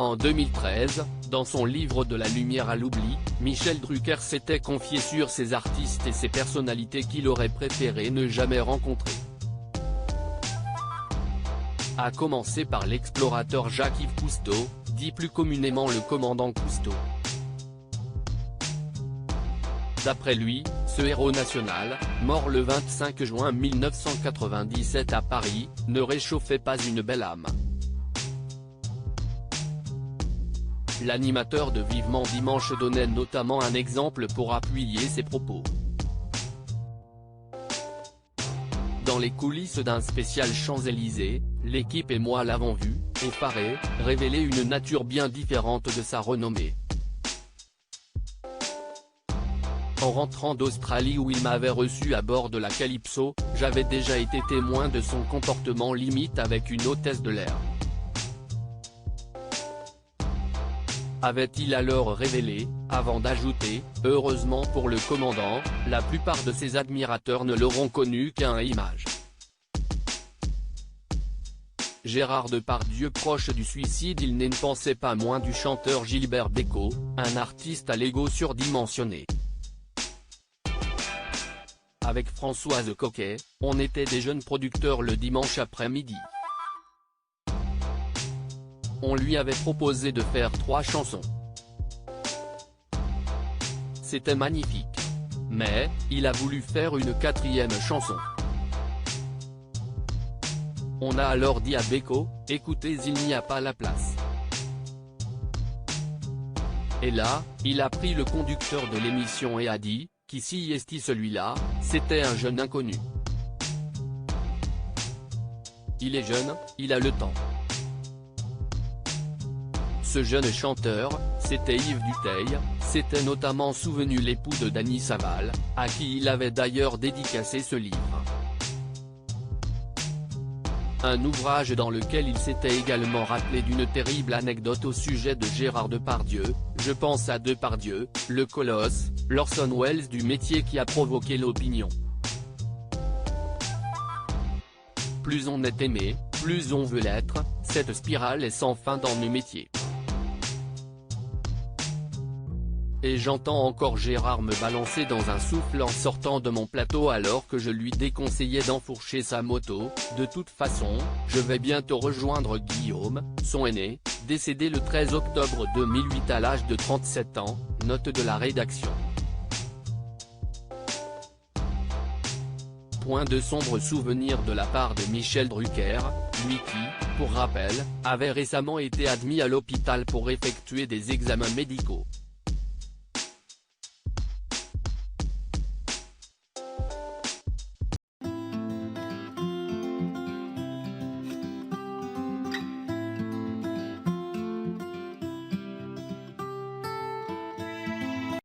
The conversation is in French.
En 2013, dans son livre De la lumière à l'oubli, Michel Drucker s'était confié sur ces artistes et ces personnalités qu'il aurait préféré ne jamais rencontrer. À commencer par l'explorateur Jacques-Yves Cousteau, dit plus communément le commandant Cousteau. D'après lui, ce héros national, mort le 25 juin 1997 à Paris, ne réchauffait pas une belle âme. L'animateur de Vivement Dimanche donnait notamment un exemple pour appuyer ses propos. Dans les coulisses d'un spécial Champs-Élysées, l'équipe et moi l'avons vu, effaré, révéler une nature bien différente de sa renommée. En rentrant d'Australie où il m'avait reçu à bord de la Calypso, j'avais déjà été témoin de son comportement limite avec une hôtesse de l'air. Avait-il alors révélé, avant d'ajouter, heureusement pour le commandant, la plupart de ses admirateurs ne l'auront connu qu'à image. Gérard Depardieu proche du suicide, il ne pensait pas moins du chanteur Gilbert Bécaud, un artiste à l'ego surdimensionné. Avec Françoise Coquet, on était des jeunes producteurs le dimanche après-midi. On lui avait proposé de faire 3 chansons. C'était magnifique. Mais, il a voulu faire une 4e chanson. On a alors dit à Bécaud, écoutez, il n'y a pas la place. Et là, il a pris le conducteur de l'émission et a dit, qui s'y est celui-là, c'était un jeune inconnu. Il est jeune, il a le temps. Ce jeune chanteur, c'était Yves Duteil, s'était notamment souvenu l'époux de Dany Saval, à qui il avait d'ailleurs dédicacé ce livre. Un ouvrage dans lequel il s'était également rappelé d'une terrible anecdote au sujet de Gérard Depardieu, je pense à Depardieu, le colosse, l'Orson Welles du métier qui a provoqué l'opinion. Plus on est aimé, plus on veut l'être, cette spirale est sans fin dans nos métiers. Et j'entends encore Gérard me balancer dans un souffle en sortant de mon plateau alors que je lui déconseillais d'enfourcher sa moto, de toute façon, je vais bientôt rejoindre Guillaume, son aîné, décédé le 13 octobre 2008 à l'âge de 37 ans, note de la rédaction. Point de sombres souvenirs de la part de Michel Drucker, lui qui, pour rappel, avait récemment été admis à l'hôpital pour effectuer des examens médicaux.